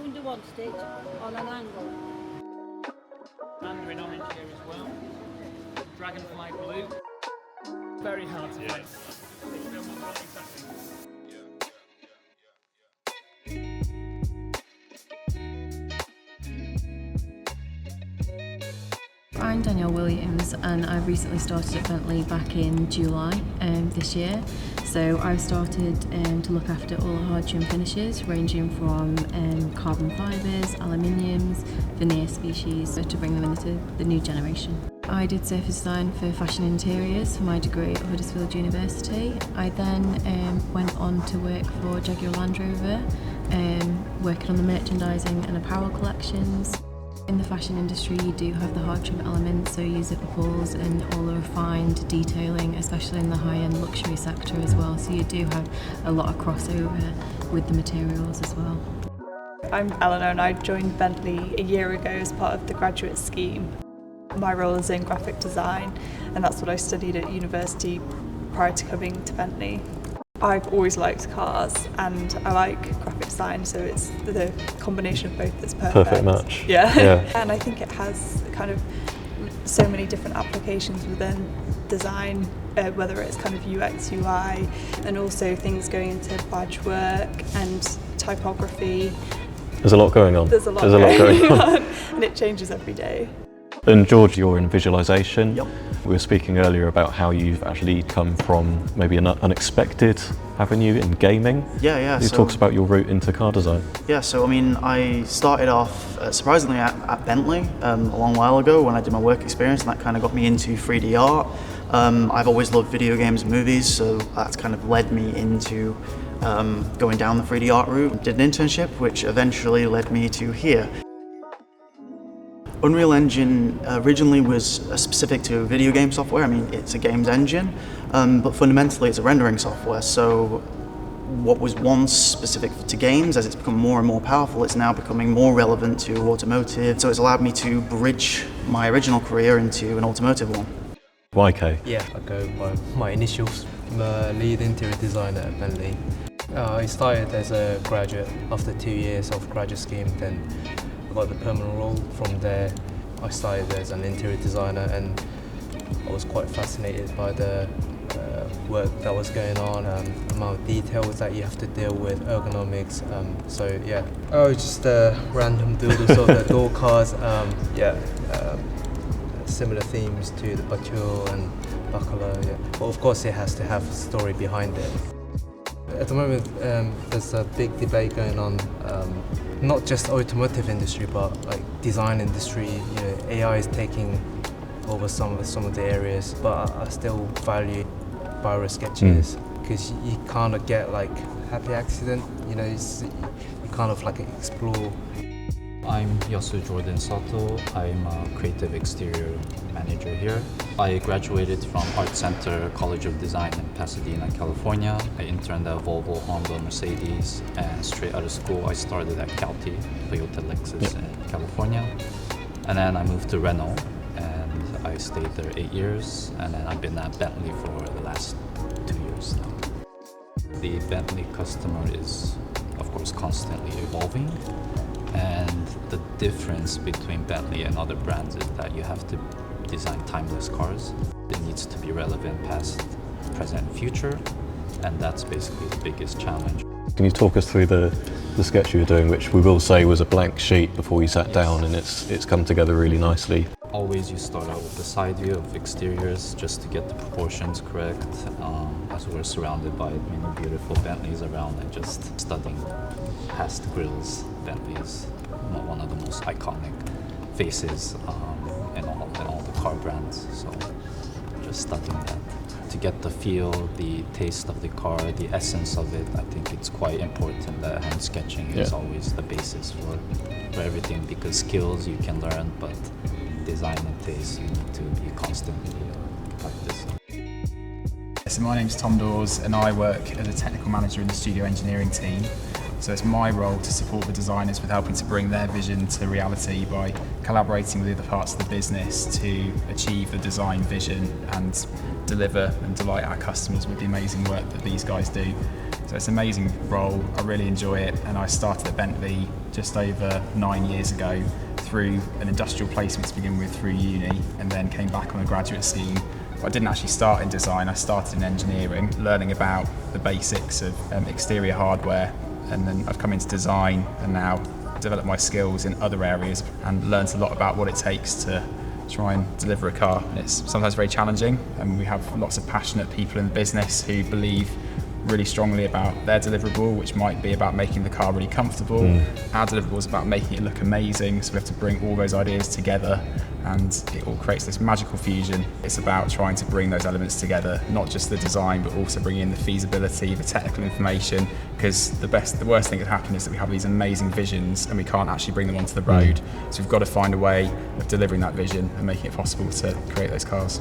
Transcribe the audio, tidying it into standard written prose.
going to want stitch on an angle. Mandarin orange here as well. Dragonfly blue. Very hard to find. I'm Danielle Williams and I recently started at Bentley back in July this year. So I've started to look after all the hard trim finishes ranging from carbon fibres, aluminiums, veneer species to bring them into the new generation. I did surface design for fashion interiors for my degree at Huddersfield University. I then went on to work for Jaguar Land Rover, working on the merchandising and apparel collections. In the fashion industry you do have the hard trim elements, so you use zipper pulls and all the refined detailing, especially in the high-end luxury sector as well, so you do have a lot of crossover with the materials as well. I'm Eleno and I joined Bentley a year ago as part of the graduate scheme. My role is in graphic design and that's what I studied at university prior to coming to Bentley. I've always liked cars and I like graphic design, so it's the combination of both that's perfect. Perfect match. Yeah. And I think it has kind of so many different applications within design, whether it's kind of UX, UI, and also things going into badge work and typography. There's a lot going on. There's a lot going on. And it changes every day. And George, you're in visualization. Yep. We were speaking earlier about how you've actually come from maybe an unexpected avenue in gaming. Yeah. You talked about your route into car design. Yeah, so I mean, I started off surprisingly at Bentley a long while ago when I did my work experience, and that kind of got me into 3D art. I've always loved video games and movies, so that's kind of led me into going down the 3D art route. Did an internship, which eventually led me to here. Unreal Engine originally was specific to video game software. I mean, it's a games engine, but fundamentally it's a rendering software. So what was once specific to games, as it's become more and more powerful, it's now becoming more relevant to automotive. So it's allowed me to bridge my original career into an automotive one. YK? Yeah, I go by my initials. I'm a lead interior designer at Bentley. I started as a graduate after 2 years of graduate scheme, then I got the permanent role. From there, I started as an interior designer and I was quite fascinated by the work that was going on, amount of details that you have to deal with, ergonomics. So yeah, just random doodles of the door cars. Similar themes to the Batur and Bacala. Yeah. But of course, it has to have a story behind it. At the moment, there's a big debate going on, not just automotive industry, but like design industry. You know, AI is taking over some of the areas, but I still value Biro sketches because you kind of get like happy accident. You know, you kind of like explore. I'm Yasu Jordan Sato. I'm a creative exterior manager here. I graduated from Art Center College of Design in Pasadena, California. I interned at Volvo, Honda, Mercedes, and straight out of school I started at Calty, Toyota Lexus in California. And then I moved to Renault and I stayed there 8 years, and then I've been at Bentley for the last 2 years now. The Bentley customer is, of course, constantly evolving. And the difference between Bentley and other brands is that you have to design timeless cars. It needs to be relevant past, present, and future, and that's basically the biggest challenge. Can you talk us through the sketch you were doing, which we will say was a blank sheet before we sat down, and it's come together really nicely? Always you start out with the side view of exteriors just to get the proportions correct, as we're surrounded by many beautiful Bentleys around, and just studying past grills. Bentley is one of the most iconic faces in all the car brands, so just studying that. To get the feel, the taste of the car, the essence of it, I think it's quite important that hand sketching is always the basis for everything, because skills you can learn, but design and taste you need to be constantly practicing. So my name's Tom Dawes and I work as a technical manager in the studio engineering team. So it's my role to support the designers with helping to bring their vision to reality by collaborating with other parts of the business to achieve the design vision and deliver and delight our customers with the amazing work that these guys do. So it's an amazing role, I really enjoy it, and I started at Bentley just over 9 years ago through an industrial placement to begin with through uni, and then came back on a graduate scheme. I didn't actually start in design, I started in engineering, learning about the basics of exterior hardware, and then I've come into design and now developed my skills in other areas and learned a lot about what it takes to try and deliver a car. It's sometimes very challenging, and we have lots of passionate people in the business who believe really strongly about their deliverable, which might be about making the car really comfortable. Our deliverable is about making it look amazing, so we have to bring all those ideas together and it all creates this magical fusion. It's about trying to bring those elements together, not just the design but also bring in the feasibility, the technical information, because the worst thing that can happen is that we have these amazing visions and we can't actually bring them onto the road. So we've got to find a way of delivering that vision and making it possible to create those cars.